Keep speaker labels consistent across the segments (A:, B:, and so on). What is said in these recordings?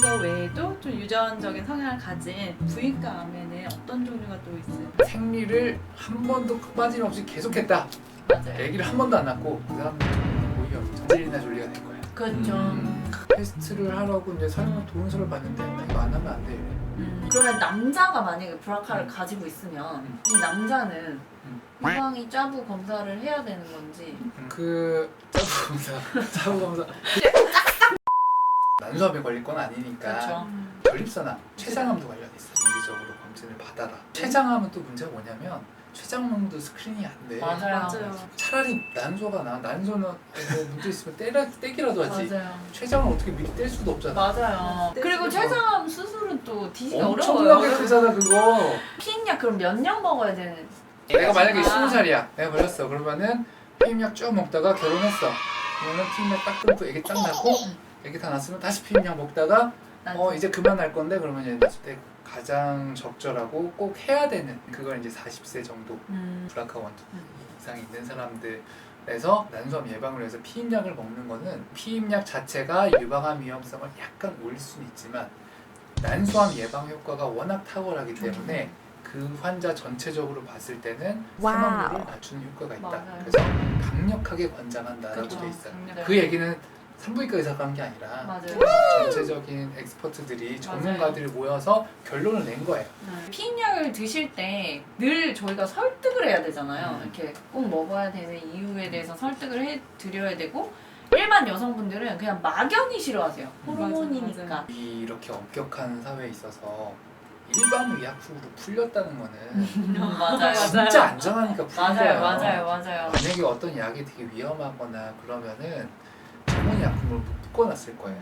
A: 그거 외에도 좀 유전적인 성향을 가진 부인과 암에는 어떤 종류가 또 있어요?
B: 생리를 한 번도 빠짐없이 계속했다.
A: 맞아요.
B: 아기를 한 번도 안 낳고 그 사람은 오히려 안젤리나 졸리가 될 거예요.
A: 그렇죠.
B: 테스트를 하라고 이제 설명 동영상을 봤는데 이거 안 하면 안 돼.
C: 그러면 남자가 만약에 브라카를 가지고 있으면 이 남자는 유방이 짜부 검사를 해야 되는 건지
B: 그 짜부 검사 난소암에 걸릴 건 아니니까
C: 그렇죠.
B: 전립선암, 췌장암도 관련이 있어. 정기적으로 검진을 받아라. 췌장암은 또 문제가 뭐냐면 췌장암도 스크린이 안 돼.
C: 맞아요.
B: 차라리 난소가 나. 난소는 뭐 문제 있으면 떼기라도 하지.
C: 맞아요.
B: 췌장을 어떻게 미리 뗄 수도 없잖아.
C: 맞아요. 그리고 췌장암 수술은 또 디지가
B: 엄청나게
C: 어려워요.
B: 크잖아 그거.
C: 피임약 그럼 몇 년 먹어야 되는?
B: 내가 만약에 20살이야. 내가 걸렸어. 그러면은 피임약 쭉 먹다가 결혼했어. 그러면 피임약 딱 끊고 애기 딱 낳고 애기 다 낳았으면 다시 피임약 먹다가 이제 그만할 건데 그러면 이제 낳을 때 가장 적절하고 꼭 해야 되는 그걸 이제 40세 정도 브라카 원투 이상이 있는 사람들에서 난소암 예방을 위해서 피임약을 먹는 거는 피임약 자체가 유방암 위험성을 약간 올릴 수는 있지만 난소암 예방 효과가 워낙 탁월하기 때문에 그 환자 전체적으로 봤을 때는 사망률을 낮추는 효과가 있다.
C: 맞아요.
B: 그래서 강력하게 권장한다라고
C: 그쵸.
B: 돼 있어요.
C: 네.
B: 그 얘기는 산부인과 의사가 한 게 아니라
C: 맞아요.
B: 전체적인 엑스퍼트들이 전문가들이 모여서 결론을 낸 거예요.
C: 피임약을 드실 때 늘 저희가 설득을 해야 되잖아요. 이렇게 꼭 먹어야 되는 이유에 대해서 설득을 해드려야 되고 일반 여성분들은 그냥 막연히 싫어하세요. 호르몬이니까.
A: 맞아.
B: 이렇게 엄격한 사회에 있어서 일반 의약품으로 풀렸다는 거는
C: 맞아요.
B: 진짜 안전하니까 풀린 거예요.
C: 맞아요.
B: 만약에 어떤 약이 되게 위험하거나 그러면은 전문 약품으로 묶어놨을 거예요.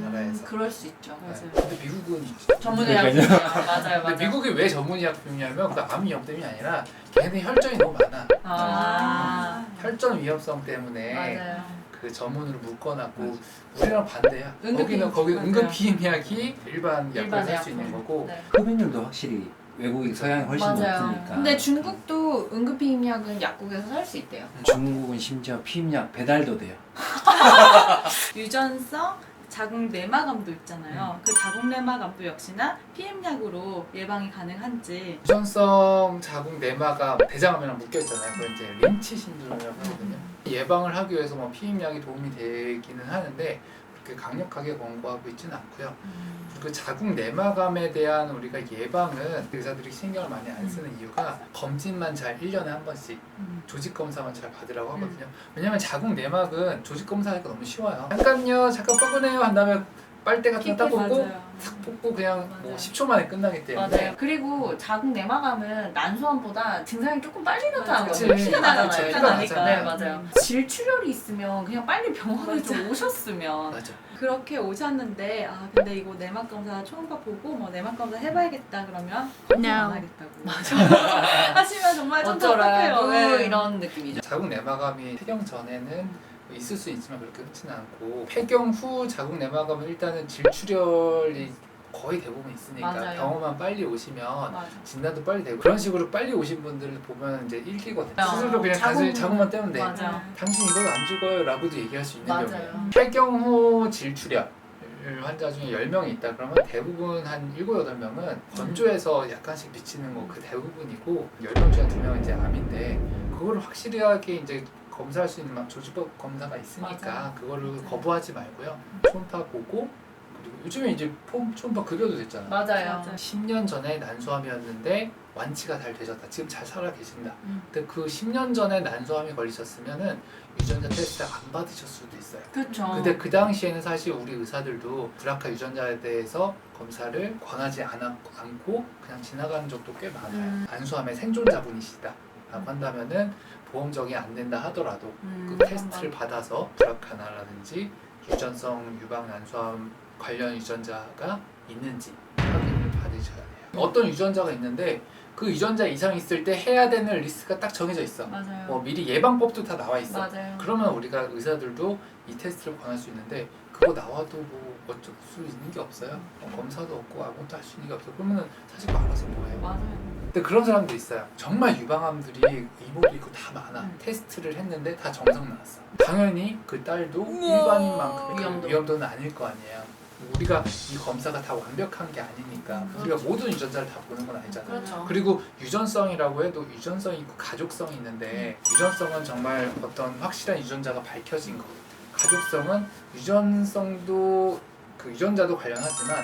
B: 나라에서.
C: 그럴 수 있죠.
B: 네. 근데 미국은
C: 전문의약품이요. 맞아요.
B: 근데 미국이 왜 전문의약품이냐면 그 암 위험 때문이 아니라 걔네 혈전이 너무 많아. 혈전 위험성 때문에
C: 맞아요.
B: 그 전문으로 묶어놨고 우리랑 반대야.
C: 응급
B: 거기
A: 맞아요.
B: 응급 피임약이 일반 약을
C: 일반
B: 살 수
C: 약품.
B: 있는 거고
C: 네.
D: 흡연율도 확실히 외국이 서양이 훨씬
C: 맞아요.
D: 높으니까.
C: 근데 중국도 응급 피임약은 약국에서 살 수 있대요.
D: 중국은 심지어 피임약 배달도 돼요.
A: 유전성 자궁 내막암도 있잖아요. 그 자궁 내막암도 역시나 피임약으로 예방이 가능한지.
B: 유전성 자궁 내막암 대장암이랑 묶여 있잖아요. 그걸 이제 린치 신드롬이라고 하거든요. 예방을 하기 위해서 뭐 피임약이 도움이 되기는 하는데 그렇게 강력하게 권고하고 있지는 않고요. 그 자궁 내막암에 대한 우리가 예방은 의사들이 신경을 많이 안 쓰는 이유가 검진만 잘 1년에 한 번씩 조직 검사만 잘 받으라고 하거든요. 왜냐면 자궁 내막은 조직 검사하기가 너무 쉬워요. 잠깐요, 잠깐 뻐근해요 한 다음에 빨대 같은 거 딱 뽑고 탁 뽑고 그냥 뭐
C: 맞아요.
B: 10초 만에 끝나기 때문에.
C: 맞아요. 그리고 자궁 내막암은 난소암보다 증상이 조금 빨리 나타나거든요.
B: 그치.
C: 피가 나잖아요.
B: 피가 나잖아.
C: 네, 맞아요. 질출혈이 있으면 그냥 빨리 병원을 좀 오셨으면.
B: 맞아.
A: 그렇게 오셨는데 근데 이거 내막 검사 초음파 보고 뭐 내막 검사 해봐야겠다 그러면
C: No.
A: 안 하겠다고 하시면 정말 좀 답답해요.
C: 어쩌라고
A: 네.
C: 이런 느낌이죠.
B: 자궁 내막암이 폐경 전에는 있을 수 있지만 그렇게 흔치는 않고 폐경 후 자궁 내막암은 일단은 질출혈이 거의 대부분 있으니까
C: 맞아요.
B: 병원만 빨리 오시면
A: 맞아.
B: 진단도 빨리 되고 그런 식으로 빨리 오신 분들을 보면 이제 일기거든요.
C: 어,
B: 스스로 그냥 단순히 자궁만 떼면 돼.
C: 맞아.
B: 당신 이걸로 안 죽어요 라고도 얘기할 수 있는
C: 맞아요.
B: 경우예요. 폐경 후 질출혈 환자 중에 10명이 있다 그러면 대부분 한 7, 8명은 건조해서 약간씩 미치는 거 그 대부분이고 10명 중에 2명은 이제 암인데 그거를 확실하게 이제 검사할 수 있는 조직법 검사가 있으니까
C: 맞아요.
B: 그거를 거부하지 말고요. 초음파 보고 그리고 요즘에 이제 초음파 급여도 됐잖아.
C: 맞아요.
B: 10년 전에 난소암이었는데 완치가 잘 되셨다. 지금 잘 살아 계신다. 근데 그 10년 전에 난소암이 걸리셨으면은 유전자 테스트 안 받으셨을 수도 있어요.
C: 그렇죠.
B: 근데 그 당시에는 사실 우리 의사들도 브라카 유전자에 대해서 검사를 권하지 않고 그냥 지나가는 적도 꽤 많아요. 난소암의 생존자분이시다 라고 한다면은 보험적이 안 된다 하더라도 그 테스트를 받아서 브라카나라든지 유전성 유방 난소암 관련 유전자가 있는지 확인을 받으셔야 돼요. 어떤 유전자가 있는데 그 유전자 이상이 있을 때 해야 되는 리스트가 딱 정해져 있어.
C: 맞아요.
B: 뭐 미리 예방법도 다 나와 있어.
C: 맞아요.
B: 그러면 우리가 의사들도 이 테스트를 권할 수 있는데 그거 나와도 뭐 어쩔 수 있는 게 없어요. 검사도 없고 아무것도 할 수 있는 게 없어. 그러면은 사실 그거 알아서 뭐해.
C: 맞아요.
B: 근데 그런 사람도 있어요. 정말 유방암들이 이모도 있고 다 많아. 테스트를 했는데 다 정상 나왔어. 당연히 그 딸도 일반인만큼의
C: 위험도.
B: 위험도는 아닐 거 아니에요. 우리가 이 검사가 다 완벽한 게 아니니까 우리가 모든 유전자를 다 보는 건 아니잖아요.
C: 그렇죠.
B: 그리고 유전성이라고 해도 유전성이 있고 가족성이 있는데 유전성은 정말 어떤 확실한 유전자가 밝혀진 거. 가족성은 유전성도 그 유전자도 관련하지만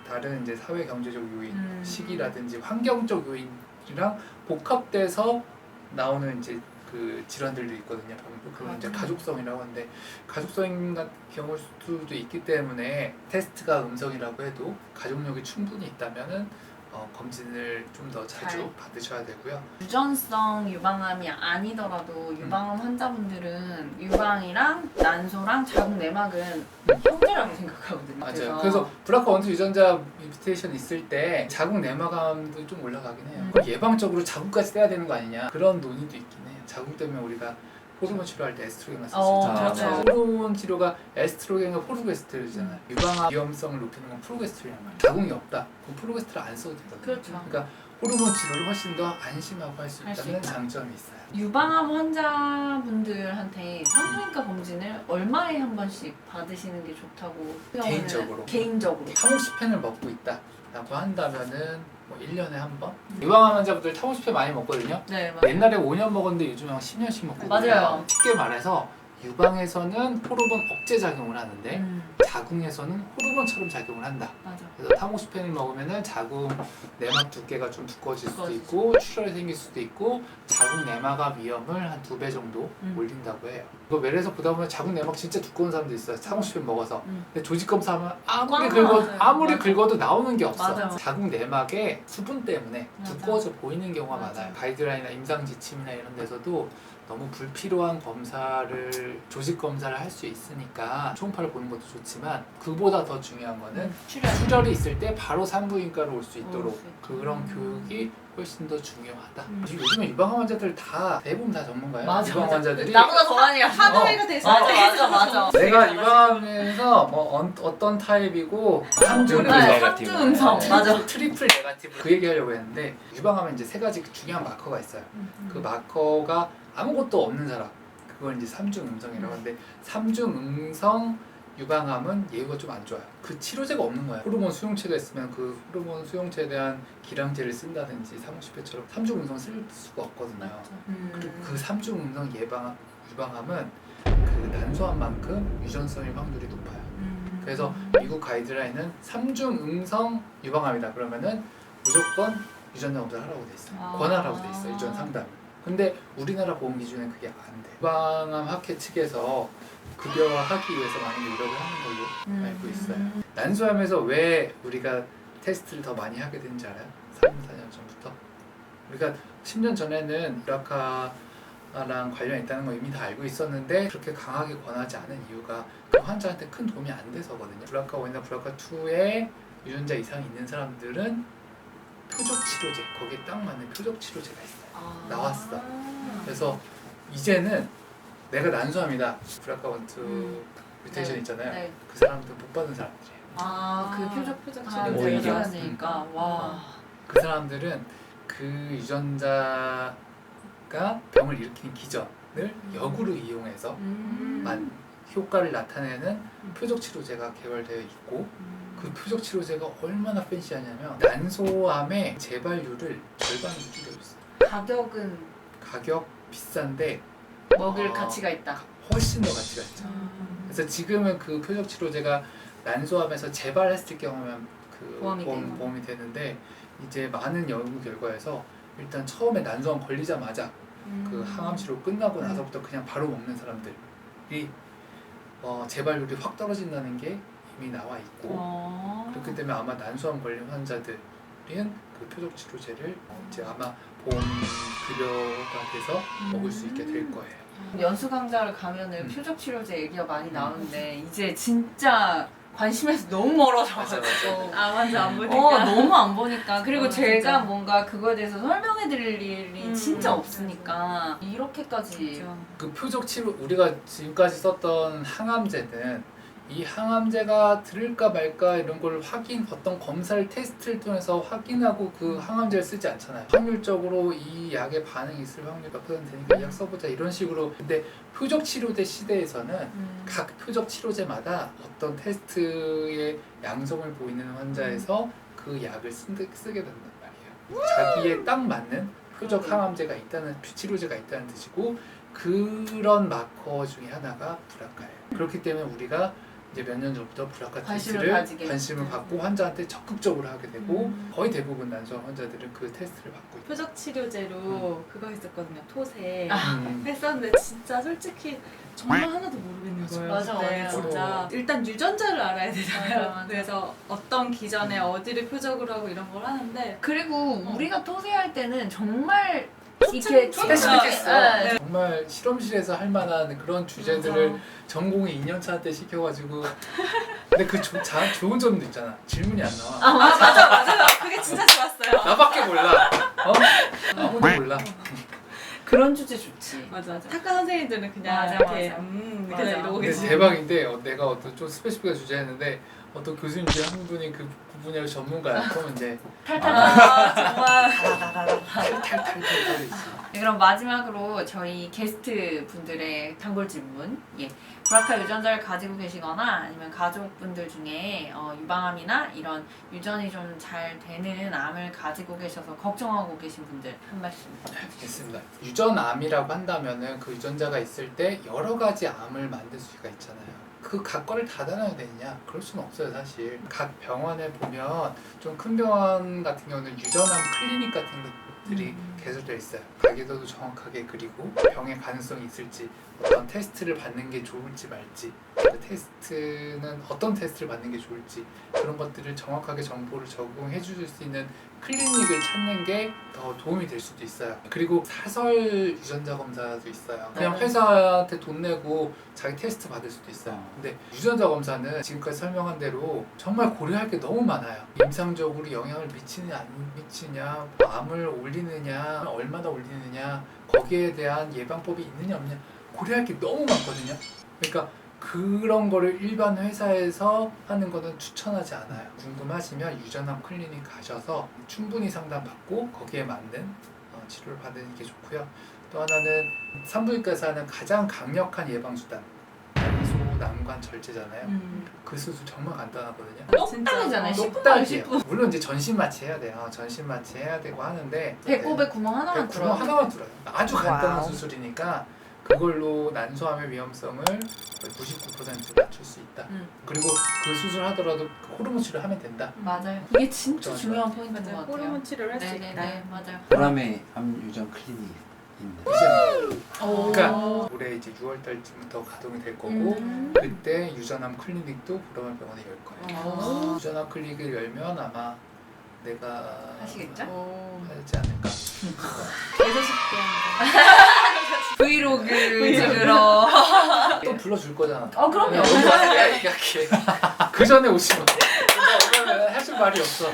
B: 다른 이제 사회 경제적 요인, 시기라든지 환경적 요인이랑 복합돼서 나오는 이제 그 질환들도 있거든요. 그건 이제 가족성이라고 하는데 가족성 같은 경우일 수도 있기 때문에 테스트가 음성이라고 해도 가족력이 충분히 있다면은 검진을 좀 더 자주
C: 잘.
B: 받으셔야 되고요.
C: 유전성 유방암이 아니더라도 유방암 환자분들은 유방이랑 난소랑 자궁 내막은 형제라고 생각하거든요.
B: 맞아요. 그래서 브라카1, 2 유전자 뮤테이션 있을 때 자궁 내막암도 좀 올라가긴 해요. 그럼 예방적으로 자궁까지 떼야 되는 거 아니냐 그런 논의도 있긴 해요. 자궁 때문에 우리가 호르몬 치료할 때 에스트로겐만 쓸 수 있잖아요.
C: 그렇죠.
B: 호르몬 치료가 에스트로겐과 프로게스테론이잖아요. 유방암 위험성을 높이는 건 프로게스테론이란 말이에요. 자궁이 없다. 그럼 프로게스테론 안 써도 되거든요.
C: 그렇죠.
B: 그러니까 호르몬 치료를 훨씬 더 안심하고 할 수
C: 할수
B: 있다는
C: 있다.
B: 장점이 있어요.
C: 유방암 환자분들한테 산부인과 검진을 얼마에 한 번씩 받으시는 게 좋다고
B: 개인적으로?
C: 개인적으로
B: 타모시펜을 먹고 있다라고 한다면은 뭐 1년에 한 번? 유방암 환자분들 타모시펜 많이 먹거든요.
C: 네 맞아요.
B: 옛날에 5년 먹었는데 요즘 한 10년씩 먹고
C: 맞아요.
B: 있어요. 쉽게 말해서 유방에서는 호르몬 억제 작용을 하는데 자궁에서는 호르몬처럼 작용을 한다.
C: 맞아.
B: 그래서 타모시펜을 먹으면은 자궁 내막 두께가 좀 두꺼워질 수도 있고 출혈이 생길 수도 있고 자궁 내막암 위험을 한 2배 정도 올린다고 해요. 이거 외래에서 보다 보면 자궁 내막 진짜 두꺼운 사람도 있어요. 타모시펜 먹어서. 근데 조직 검사하면 아무리 긁어도 나오는 게 없어.
C: 맞아요.
B: 자궁 내막에 수분 때문에
C: 맞아.
B: 두꺼워져 보이는 경우가
C: 맞아.
B: 많아요. 가이드라인이나 임상 지침이나 이런 데서도 너무 불필요한 검사를 조직 검사를 할 수 있으니까 초음파를 보는 것도 좋지만 그보다 더 중요한 거는 출혈이 있을 때 바로 산부인과로 올 수 있도록 그런 교육이 훨씬 더 중요하다. 요즘에 유방암 환자들 다 대부분 다 전문가예요.
C: 맞아,
B: 유방암
C: 맞아.
B: 환자들이
C: 나보다 더 많이 알아.
A: 하드웨이가 돼서
C: 맞아.
B: 내가 유방암에서 뭐 어떤 타입이고 삼중
D: 네,
B: 음성,
D: 네가티브.
C: 삼중 음성. 맞아.
B: 트리플 네가티브 그 얘기하려고 했는데 유방암에 이제 3가지 중요한 마커가 있어요. 그 마커가 아무것도 없는 사람 그걸 이제 삼중 음성이라고 하는데 삼중 음성 유방암은 예후가 좀 안 좋아요. 그 치료제가 없는 거예요. 호르몬 수용체가 있으면 그 호르몬 수용체에 대한 기량제를 쓴다든지 사무실배처럼 삼중 음성 쓸 수가 없거든요. 그리고 그 삼중 음성 유방암은 그 난소암만큼 유전성일 확률이 높아요. 그래서 미국 가이드라인은 삼중 음성 유방암이다 그러면은 무조건 유전자 검사를 하라고 돼 있어요. 권하라고 돼 있어요. 유전 상담. 근데 우리나라 보험 기준에 그게 안 돼. 유방암 학회 측에서 급여화하기 위해서 많이 노력을 하는 걸로 알고 있어요. 난소암에서 왜 우리가 테스트를 더 많이 하게 된지 알아요? 3, 4년 전부터. 우리가 10년 전에는 브라카랑 관련이 있다는 거 이미 다 알고 있었는데 그렇게 강하게 권하지 않은 이유가 그 환자한테 큰 도움이 안 돼서거든요. 브라카1이나 브라카2에 유전자 이상이 있는 사람들은 표적 치료제, 거기에 딱 맞는 표적 치료제가 있어요. 나왔어. 그래서 이제는 내가 난소암이다. 브라카1, 2 뮤테이션 있잖아요.
C: 네.
B: 그 사람들 못 받은 사람들이에요.
C: 그 표적 치료
D: 오히려.
C: 해야 되니까 와.
B: 그 사람들은 그 유전자가 병을 일으키는 기전을 역으로 이용해서 효과를 나타내는 표적 치료제가 개발되어 있고 그 표적 치료제가 얼마나 팬시하냐면 난소암의 재발률을 절반으로 줄여줬어요.
C: 가격은
B: 가격 비싼데
C: 먹을 가치가 있다.
B: 훨씬 더 가치가 있죠. 그래서 지금은 그 표적 치료제가 난소암에서 재발했을 경우면 그 보험이 되는데 이제 많은 연구 결과에서 일단 처음에 난소암 걸리자마자 그 항암 치료 끝나고 나서부터 그냥 바로 먹는 사람들이 재발률이 확 떨어진다는 게 이미 나와 있고 그렇기 때문에 아마 난소암 걸린 환자들은 그 표적 치료제를 이제 아마 보험 급여가 돼서 먹을 수 있게 될 거예요.
C: 연수 강좌를 가면은 표적 치료제 얘기가 많이 나오는데 이제 진짜 관심에서 너무 멀어져가지고
A: 완전 안 보니까
C: 너무 안 보니까 그리고 제가
A: 진짜.
C: 뭔가 그거에 대해서 설명해드릴 일이 진짜 없으니까 이렇게까지
B: 그 표적 치료 우리가 지금까지 썼던 항암제는 이 항암제가 들을까 말까 이런 걸 어떤 검사를 테스트를 통해서 확인하고 그 항암제를 쓰지 않잖아요. 확률적으로 이 약에 반응이 있을 확률이 몇 %니까 이 약 써보자 이런 식으로. 근데 표적 치료제 시대에서는 각 표적 치료제마다 어떤 테스트의 양성을 보이는 환자에서 그 약을 쓰게 된단 말이에요. 자기에 딱 맞는 표적 항암제가 있다는, 치료제가 있다는 뜻이고, 그런 마커 중에 하나가 브라카예요. 그렇기 때문에 우리가 이제 몇 년 전부터 브라카 테스트를 관심을 갖고 환자한테 적극적으로 하게 되고, 거의 대부분 난소암 환자들은 그 테스트를 받고 있어요.
A: 표적 치료제로 그거 했었거든요. 토세
B: 음.
A: 했었는데 진짜 솔직히 정말 하나도 모르겠는
B: 맞아.
A: 거예요.
C: 맞아,
A: 그때
C: 맞아.
A: 진짜 일단 유전자를 알아야 되잖아요.
C: 맞아, 맞아.
A: 그래서 어떤 기전에 어디를 표적으로 하고 이런 걸 하는데
C: 그리고 우리가 토세할 때는 정말 이렇게
B: 스페시픽했어.
C: 네.
B: 정말 실험실에서 할 만한 그런 주제들을 전공이 2년차 때 시켜가지고. 근데 그 좋은 점도 있잖아. 질문이 안 나와.
A: 맞아. 그게 진짜 좋았어요.
B: 나밖에 몰라. 아무도 몰라.
C: 그런 주제 좋지.
A: 맞아. 학과 선생님들은 그냥
C: 맞아,
A: 이렇게
C: 맞아.
A: 그냥
C: 맞아.
A: 이러고
B: 근데
A: 계시고.
B: 대박인데 내가 어떤 좀 스페시픽한 주제였는데 어떤 교수님 중에 한 분이 그 분야의 전문가야. 그러면 이제
A: 정말
B: 탈탈탈탈 있어.
C: 네, 그럼 마지막으로 저희 게스트 분들의 단골 질문. 예. 브라카 유전자를 가지고 계시거나 아니면 가족분들 중에 유방암이나 이런 유전이 좀 잘 되는 암을 가지고 계셔서 걱정하고 계신 분들 한 말씀.
B: 알겠습니다. 유전암이라고 한다면은 그 유전자가 있을 때 여러 가지 암을 만들 수가 있잖아요. 그 각 거를 다 다뤄야 되느냐? 그럴 수는 없어요, 사실. 각 병원에 보면 좀 큰 병원 같은 경우는 유전암 클리닉 같은 것들이 개설되어 있어요. 가게도도 정확하게, 그리고 병의 가능성이 있을지, 어떤 테스트를 받는 게 좋을지 말지, 그 테스트는 어떤 테스트를 받는 게 좋을지, 그런 것들을 정확하게 정보를 적응해 주실 수 있는 클리닉을 찾는 게 더 도움이 될 수도 있어요. 그리고 사설 유전자 검사도 있어요. 그냥 회사한테 돈 내고 자기 테스트 받을 수도 있어요. 근데 유전자 검사는 지금까지 설명한 대로 정말 고려할 게 너무 많아요. 임상적으로 영향을 미치느냐 안 미치느냐, 암을 올리느냐, 얼마나 올리느냐, 거기에 대한 예방법이 있느냐 없느냐 고려할 게 너무 많거든요. 그러니까 그런 거를 일반 회사에서 하는 거는 추천하지 않아요. 궁금하시면 유전암 클리닉 가셔서 충분히 상담받고 거기에 맞는 치료를 받는 게 좋고요. 또 하나는 산부인과에서 하는 가장 강력한 예방수단, 난소 난관 절제잖아요. 그 수술 정말 간단하거든요.
C: 똑딱이잖아요. 10분 만에
B: 똑딱이에요.
C: 10분.
B: 물론 이제 전신 마취 해야 돼요. 전신 마취 해야 되고 하는데
C: 배꼽에 구멍 하나만
B: 구멍
C: 뚫어요.
B: 하나만 뚫어요. 아주 간단한
C: 와우.
B: 수술이니까 그걸로 난소암의 위험성을 99% 낮출 수 있다. 그리고 그 수술 하더라도 호르몬 치료 하면 된다.
C: 맞아요. 이게 진짜
B: 맞아요.
C: 중요한 포인트인 것
A: 맞아요.
C: 같아요.
A: 호르몬 치료를 할 수 있다.
C: 네네네, 맞아요.
D: 보람의 암 유전 클리닉 있네.
B: 이제
C: 오.
B: 그러니까 올해 이제 6월 달쯤부터 가동이 될 거고 그때 유전암 클리닉도 보람의 병원에 열 거예요. 유전암 클리닉을 열면 아마 내가
C: 하시겠죠?
B: 하지 않을까.
A: 계속 쉽게
C: 브이로그 찍으러.
B: 또 불러줄 거잖아.
C: 그럼요.
B: 여기 와서 내가 얘기할게. 그 전에 오시면 오늘 하실 말이 없어.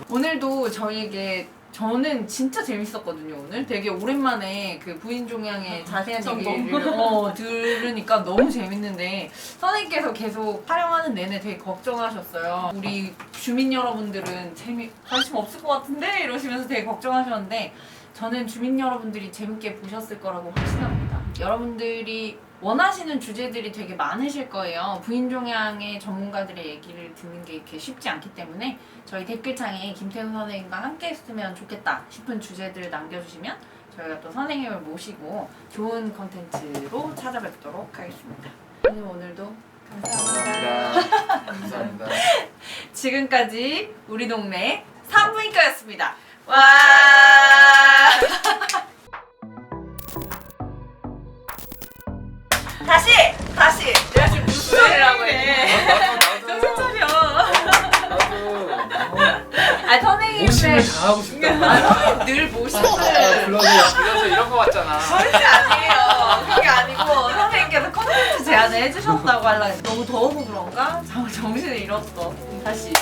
C: 오늘도 저희에게 저는 진짜 재밌었거든요. 오늘 되게 오랜만에 그 부인 종양의 자세한
A: 성공.
C: 얘기를 들으니까 너무 재밌는데 선생님께서 계속 촬영하는 내내 되게 걱정하셨어요. 우리 주민 여러분들은 관심 없을 것 같은데 이러시면서 되게 걱정하셨는데 저는 주민 여러분들이 재밌게 보셨을 거라고 확신합니다. 여러분들이 원하시는 주제들이 되게 많으실 거예요. 부인종양의 전문가들의 얘기를 듣는 게 이렇게 쉽지 않기 때문에 저희 댓글창에 김태훈 선생님과 함께 했으면 좋겠다 싶은 주제들을 남겨주시면 저희가 또 선생님을 모시고 좋은 컨텐츠로 찾아뵙도록 하겠습니다. 선생님 오늘도 감사합니다.
B: 감사합니다.
C: 지금까지 우리 동네 산부인과였습니다. 와! 다시 내가 지금 무슨 소리라고 해.
A: 정신 차려.
C: 아 선생님들
B: 모심을 당하고 싶다.
C: 늘 모시는
B: 불러줘 이런 거 같잖아.
C: 절대 아니에요. 그게 아니고 선생님께서 컨텐츠 제안을 해주셨다고 하려고 너무 더워서 그런가? 정신을 잃었어. 다시.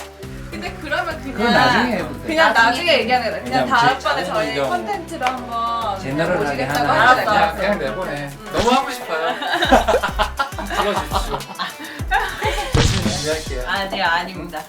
A: 근데 그러면
D: 그건 나중에 해도 돼.
A: 그냥 나중에 얘기하는 거야. 그냥
D: 왜냐면
A: 다음번에
D: 제
A: 저희
D: 자본적
A: 컨텐츠로 한번
D: 제너럴하게
A: 모시겠다고
D: 하나.
A: 하잖아요.
C: 알았어.
B: 그냥 내보내. 너무 하고 싶어요. 들어주십시오. 준비할게요.
C: 아, 네, 아닙니다.